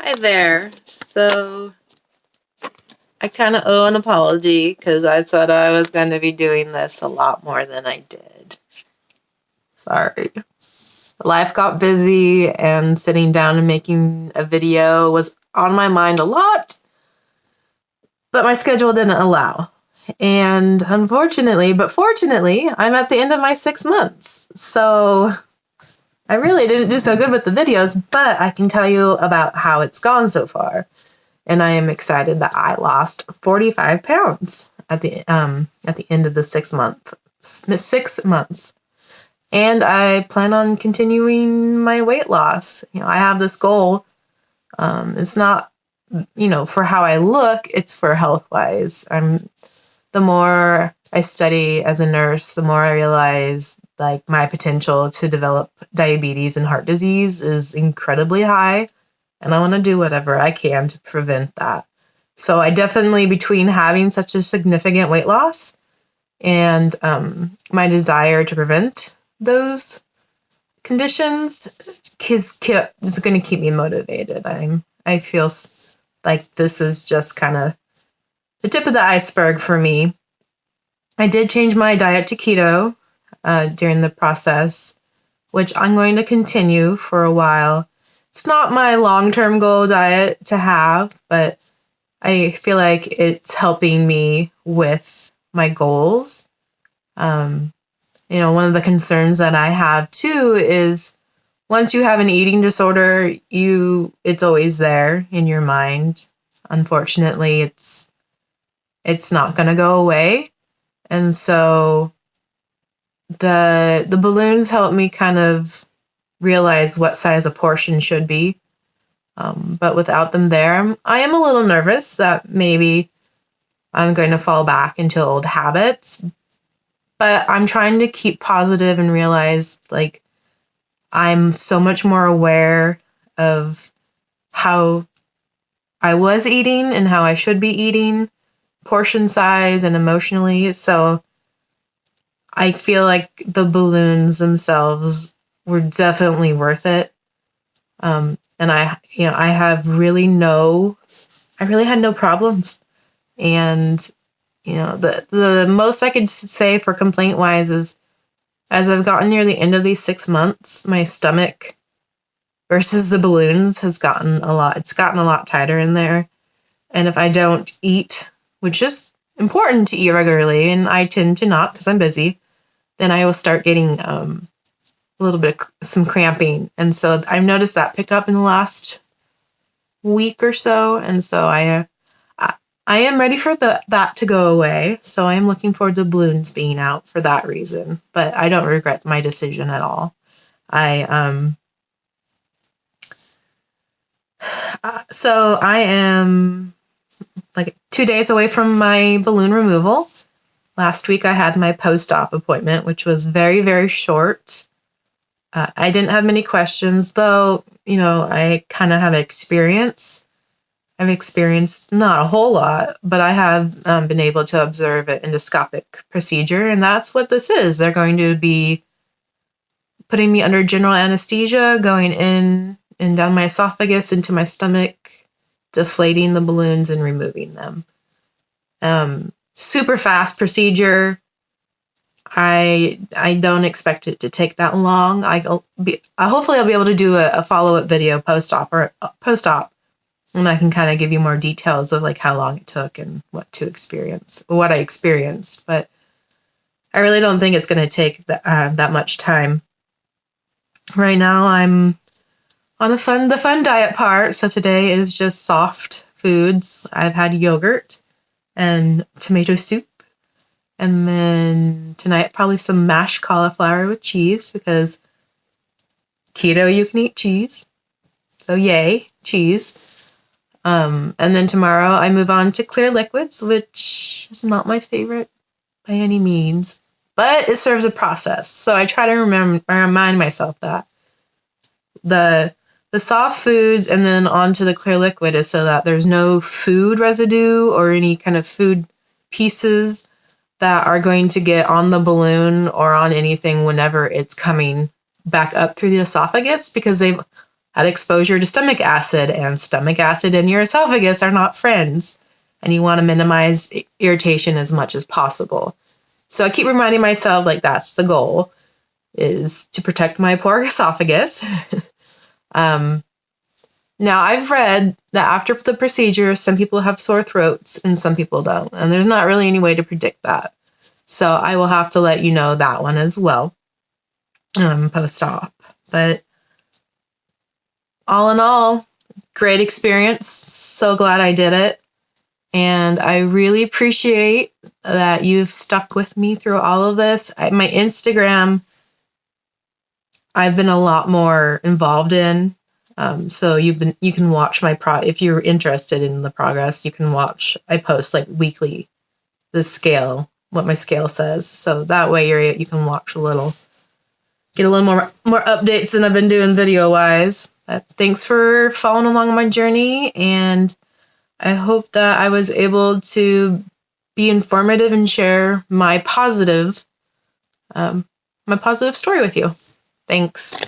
Hi there. So I kind of owe an apology because I thought I was going to be doing this a lot more than I did. Sorry. Life got busy and sitting down and making a video was on my mind a lot, but my schedule didn't allow. And unfortunately, but fortunately, I'm at the end of my 6 months. So I really didn't do so good with the videos, but I can tell you about how it's gone so far. And I am excited that I lost 45 pounds at the end of the 6 months. And I plan on continuing my weight loss. I have this goal. It's not, for how I look, it's for health-wise. The more I study as a nurse, the more I realize like my potential to develop diabetes and heart disease is incredibly high. And I want to do whatever I can to prevent that. So I definitely, between having such a significant weight loss and my desire to prevent those conditions, is going to keep me motivated. I feel like this is just kind of the tip of the iceberg for me. I did change my diet to keto during the process, which I'm going to continue for a while. It's not my long-term goal diet to have, but I feel like it's helping me with my goals. One of the concerns that I have too is once you have an eating disorder, it's always there in your mind. Unfortunately, it's not going to go away. And so the balloons help me kind of realize what size a portion should be. But without them there, I am a little nervous that maybe I'm going to fall back into old habits. But I'm trying to keep positive and realize like I'm so much more aware of how I was eating and how I should be eating, portion size and emotionally. So I feel like the balloons themselves were definitely worth it. And I really had no problems. And, the most I could say for complaint wise is as I've gotten near the end of these 6 months, my stomach versus the balloons it's gotten a lot tighter in there. And if I don't eat, which is important to eat regularly, and I tend to not because I'm busy, then I will start getting a little bit of some cramping. And so I've noticed that pick up in the last week or so. And so I am ready for that to go away. So I am looking forward to balloons being out for that reason. But I don't regret my decision at all. So I am like 2 days away from my balloon removal. Last week I had my post-op appointment, which was very, very short. I didn't have many questions, though, I kind of have experience. I've experienced not a whole lot, but I have been able to observe an endoscopic procedure, and that's what this is. They're going to be putting me under general anesthesia, going in and down my esophagus into my stomach, deflating the balloons and removing them. Super fast procedure. I don't expect it to take that long. Hopefully I'll be able to do a follow-up video post-op, and I can kind of give you more details of like how long it took and what I experienced. But I really don't think it's going to take that much time. Right now I'm on the fun diet part. So today is just soft foods. I've had yogurt and tomato soup. And then tonight, probably some mashed cauliflower with cheese because keto, you can eat cheese. So yay, cheese. And then tomorrow I move on to clear liquids, which is not my favorite by any means, but it serves a process. So I try to remind myself that the soft foods and then onto the clear liquid is so that there's no food residue or any kind of food pieces that are going to get on the balloon or on anything whenever it's coming back up through the esophagus, because had exposure to stomach acid, and stomach acid and your esophagus are not friends. And you want to minimize irritation as much as possible. So I keep reminding myself, like, that's the goal, is to protect my poor esophagus. Now, I've read that after the procedure, some people have sore throats and some people don't. And there's not really any way to predict that. So I will have to let you know that one as well, post-op. But all in all, great experience. So glad I did it. And I really appreciate that you've stuck with me through all of this. My Instagram, I've been a lot more involved in. So you can watch my if you're interested in the progress, you can watch. I post like weekly the scale, what my scale says. So that way you can watch get a little more updates than I've been doing video wise. Thanks for following along my journey, and I hope that I was able to be informative and share my positive story with you. Thanks.